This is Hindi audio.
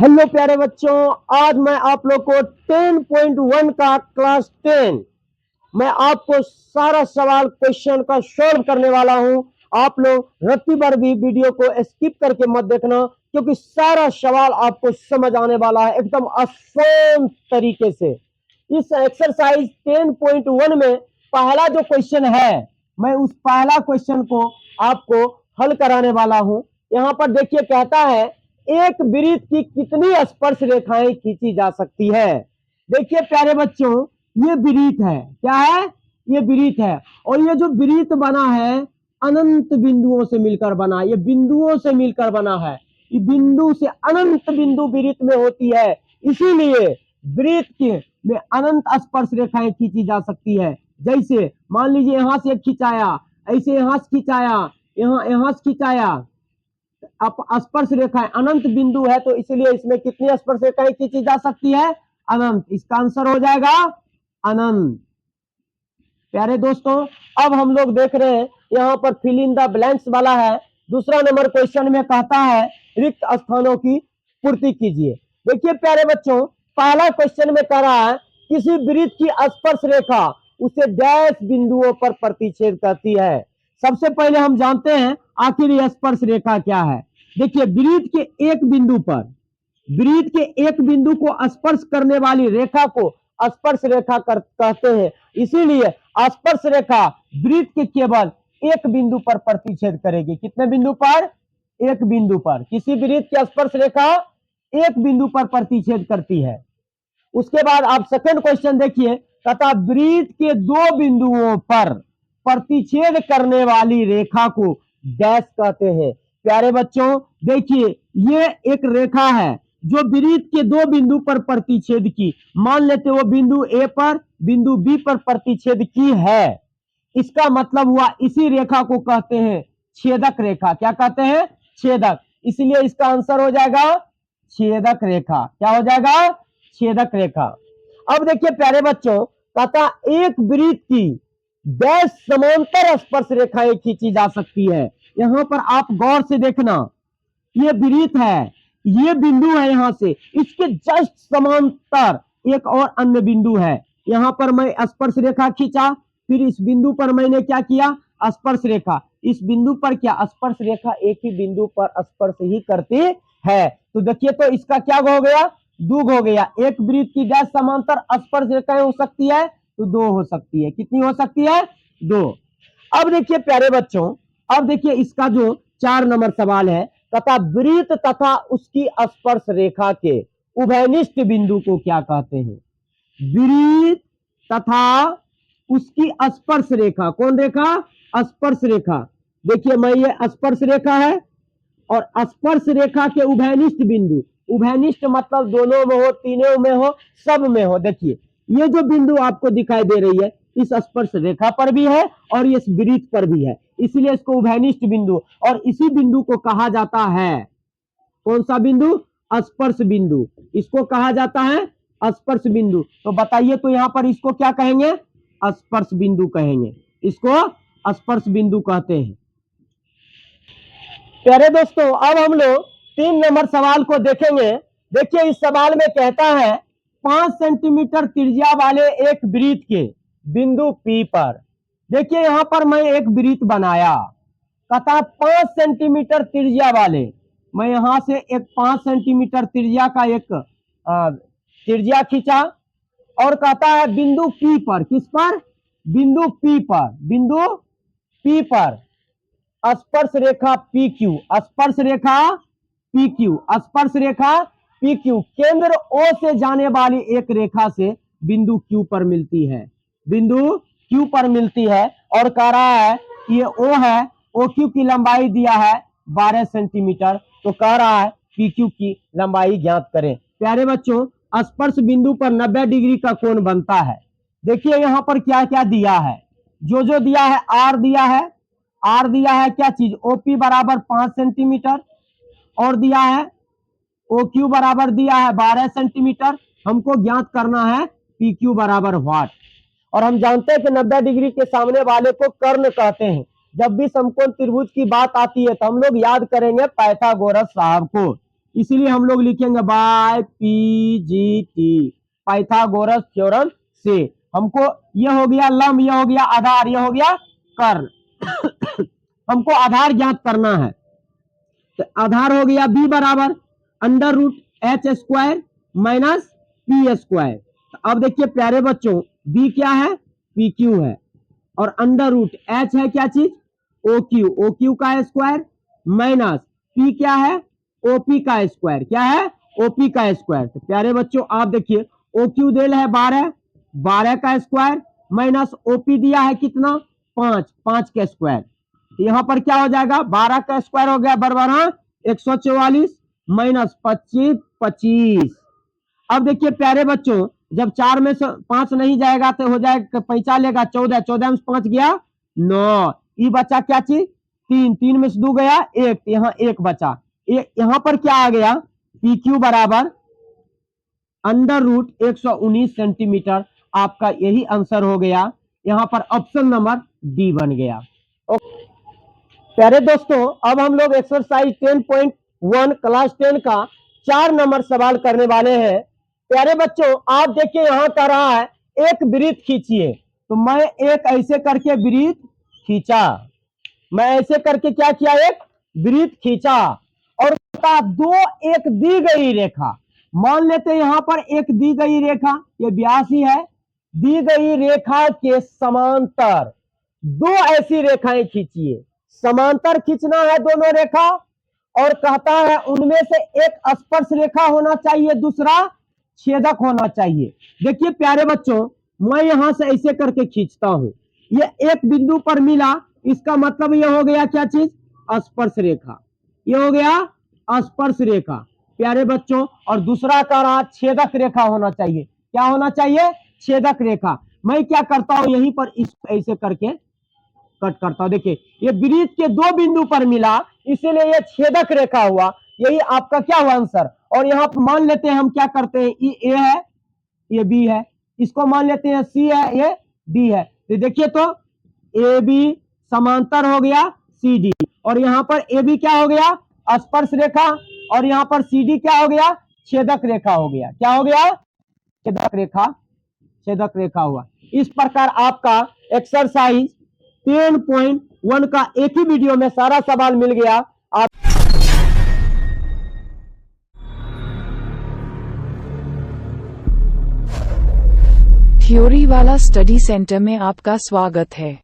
हेलो प्यारे बच्चों, आज मैं आप लोग को 10.1 का क्लास 10 मैं आपको सारा सवाल क्वेश्चन का सॉल्व करने वाला हूं। आप लोग रत्ती भर भी वीडियो को स्किप करके मत देखना, क्योंकि सारा सवाल आपको समझ आने वाला है एकदम आसान तरीके से। इस एक्सरसाइज 10.1 में पहला जो क्वेश्चन है, मैं उस पहला क्वेश्चन को आपको हल कराने वाला हूं। यहां पर देखिए, कहता है एक वृत्त की कितनी स्पर्श रेखाएं खींची जा सकती है। देखिए प्यारे बच्चों, ये वृत्त है। क्या है? ये वृत्त है। और ये जो वृत्त बना है अनंत बिंदुओं से मिलकर बना, ये बिंदुओं से मिलकर बना है। ये बिंदु से अनंत बिंदु वृत्त में होती है, इसीलिए वृत्त के में अनंत स्पर्श रेखाएं खींची जा सकती है। जैसे मान लीजिए यहां से खिंचाया, ऐसे यहां से खिंचाया, यहां से खिंचाया, अब स्पर्श रेखाएं अनंत बिंदु है, तो इसलिए इसमें कितनी स्पर्श रेखाएं खींची जा सकती है? अनंत। इसका आंसर हो जाएगा अनंत। प्यारे दोस्तों, अब हम लोग देख रहे हैं यहाँ पर फिल इन द ब्लैंक्स वाला है। दूसरा नंबर क्वेश्चन में कहता है रिक्त स्थानों की पूर्ति कीजिए। देखिए प्यारे बच्चों, पहला क्वेश्चन में कह रहा है किसी वृत्त की स्पर्श रेखा उसे डैश बिंदुओं पर प्रतिच्छेद करती है। सबसे पहले हम जानते हैं आखिर यह स्पर्श रेखा क्या है। देखिए, वृत्त के एक बिंदु पर, वृत्त के एक बिंदु को स्पर्श करने वाली रेखा को स्पर्श रेखा कहते हैं। इसीलिए स्पर्श रेखा वृत्त के केवल एक बिंदु पर प्रतिच्छेद करेगी। कितने बिंदु पर? एक बिंदु पर। किसी वृत्त की स्पर्श रेखा एक बिंदु पर प्रतिच्छेद करती है। उसके बाद आप सेकंड क्वेश्चन देखिए, तथा वृत्त के दो बिंदुओं पर प्रतिच्छेद करने वाली रेखा को डैश कहते हैं। प्यारे बच्चों देखिए, ये एक रेखा है जो वृत्त के दो बिंदु पर प्रतिच्छेद की, मान लेते वो बिंदु ए पर बिंदु बी पर प्रतिच्छेद की है। इसका मतलब हुआ इसी रेखा को कहते हैं छेदक रेखा। क्या कहते हैं? छेदक। इसलिए इसका आंसर हो जाएगा छेदक रेखा। क्या हो जाएगा? छेदक रेखा। अब देखिए प्यारे बच्चों, तथा एक वृत्त की डैश समांतर स्पर्श रेखाएं खींची जा सकती है। यहां पर आप गौर से देखना, ये वृत्त है, ये बिंदु है, यहां से इसके जस्ट समांतर एक और अन्य बिंदु है। यहां पर मैं स्पर्श रेखा खींचा, फिर इस बिंदु पर मैंने क्या किया? स्पर्श रेखा। इस बिंदु पर क्या? स्पर्श रेखा एक ही बिंदु पर स्पर्श ही करती है। तो देखिए, तो इसका क्या हो गया? दुग हो गया। एक वृत्त की डैश समांतर स्पर्श रेखाएं हो सकती है, तो दो हो सकती है। कितनी हो सकती है? दो। अब देखिए प्यारे बच्चों, अब देखिए इसका जो 4 नंबर सवाल है, तथा वृत्त तथा उसकी स्पर्श रेखा के उभयनिष्ठ बिंदु को क्या कहते हैं? वृत्त तथा उसकी स्पर्श रेखा। कौन रेखा? स्पर्श रेखा। देखिए, मैं ये स्पर्श रेखा है और स्पर्श रेखा के उभयनिष्ठ बिंदु, उभयनिष्ठ मतलब दोनों में हो, तीनों में हो, सब में हो। देखिए, ये जो बिंदु आपको दिखाई दे रही है, इस स्पर्श रेखा पर भी है और इस वृत्त पर भी है, इसलिए इसको उभयनिष्ठ बिंदु, और इसी बिंदु को कहा जाता है कौन सा बिंदु? स्पर्श बिंदु। इसको कहा जाता है स्पर्श बिंदु। तो बताइए, तो यहां पर इसको क्या कहेंगे? स्पर्श बिंदु कहेंगे। इसको स्पर्श बिंदु कहते हैं। प्यारे दोस्तों, अब हम लोग 3 नंबर सवाल को देखेंगे। देखिए, इस सवाल में कहता है 5 सेंटीमीटर त्रिज्या वाले एक वृत्त के बिंदु P पर, देखिए यहां पर मैं एक वृत्त बनाया, कहता 5 सेंटीमीटर त्रिज्या वाले, मैं यहां से एक 5 सेंटीमीटर त्रिज्या का एक त्रिज्या खींचा, और कहता है बिंदु P पर, किस पर? बिंदु P पर, बिंदु P पर स्पर्श रेखा PQ, स्पर्श रेखा PQ, स्पर्श रेखा PQ केंद्र O से जाने वाली एक रेखा से बिंदु Q पर मिलती है, बिंदु Q पर मिलती है, और कह रहा है कि ये O है, OQ की लंबाई दिया है 12 सेंटीमीटर, तो कह रहा है PQ की लंबाई ज्ञात करें। प्यारे बच्चों, स्पर्श बिंदु पर 90 डिग्री का कोण बनता है। देखिए यहां पर क्या क्या दिया है, जो दिया है, R दिया है, आर दिया है क्या चीज? ओपी बराबर 5 सेंटीमीटर, और दिया है ओक्यू बराबर दिया है 12 सेंटीमीटर। हमको ज्ञात करना है पीक्यू बराबर वाट। और हम जानते हैं कि 90 डिग्री के सामने वाले को कर्ण कहते हैं। जब भी समकोण त्रिभुज की बात आती है तो हम लोग याद करेंगे पाइथागोरस साहब को। इसीलिए हम लोग लिखेंगे बाय पीजीटी, पाइथागोरस थ्योरम से। हमको ये हो गया लंब, ये हो गया आधार, ये हो गया कर्ण। हमको आधार ज्ञात करना है। तो आधार हो गया b बराबर under root H square minus P square. अब देखिए प्यारे बच्चों, b क्या है, पी क्यू है, और अंडर रूट एच है क्या चीज, ओ क्यू का स्क्वायर माइनस p क्या है, ओपी का स्क्वायर, क्या है, ओपी का स्क्वायर। तो प्यारे बच्चों आप देखिए ओ क्यू दिया है 12, 12 का स्क्वायर माइनस ओपी दिया है कितना, 5, 5 का स्क्वायर। यहां पर क्या हो जाएगा, 12 का स्क्वायर हो गया बराबर 144 माइनस 25, 25। अब देखिए प्यारे बच्चों, जब 4 में से 5 नहीं जाएगा तो हो जाएगा, पैंचा लेगा 14, 14 में से 5 गया 9, ये बचा क्या चीज 3, 3 में से 2 गया 1, यहाँ 1 बचा। यहाँ पर क्या आ गया, पी क्यू बराबर अंडर रूट 119 सेंटीमीटर। आपका यही आंसर हो गया, यहाँ पर ऑप्शन नंबर डी बन गया। प्यारे दोस्तों अब हम लोग एक्सरसाइज 10.1 क्लास 10 का 4 नंबर सवाल करने वाले हैं। प्यारे बच्चों आप देखिए यहाँ कर रहा है एक वृत्त खींचिए, तो मैं एक ऐसे करके वृत्त खींचा, मैं ऐसे करके क्या किया, एक वृत्त खींचा, और दो एक दी गई रेखा, मान लेते यहाँ पर एक दी गई रेखा, ये व्यास ही है, दी गई रेखा के समांतर दो ऐसी रेखाएं खींचिए। समांतर खींचना है दोनों रेखा, और कहता है उनमें से एक स्पर्श रेखा होना चाहिए, दूसरा छेदक होना चाहिए। देखिए प्यारे बच्चों मैं यहां से ऐसे करके खींचता हूं, ये एक बिंदु पर मिला, इसका मतलब ये हो गया क्या चीज, स्पर्श रेखा, ये हो गया स्पर्श रेखा प्यारे बच्चों। और दूसरा कह रहा छेदक रेखा होना चाहिए, क्या होना चाहिए, छेदक रेखा। मैं क्या करता हूं यहीं पर इस ऐसे करके कट करता हूं, देखिए ये वृत्त के दो बिंदु पर मिला, इसीलिए ये छेदक रेखा हुआ, यही आपका क्या हुआ आंसर। और यहाँ पर मान लेते हैं हम क्या करते हैं, ये ए है ये बी है, इसको मान लेते हैं सी है ये डी है, तो देखिए तो ए बी समांतर हो गया सी डी, और यहाँ पर ए बी क्या हो गया, स्पर्श रेखा, और यहाँ पर सी डी क्या हो गया, छेदक रेखा हो गया, क्या हो गया, छेदक रेखा, छेदक रेखा हुआ। इस प्रकार आपका एक्सरसाइज 10.1 का एक ही वीडियो में सारा सवाल मिल गया। आप थ्योरी वाला स्टडी सेंटर में आपका स्वागत है।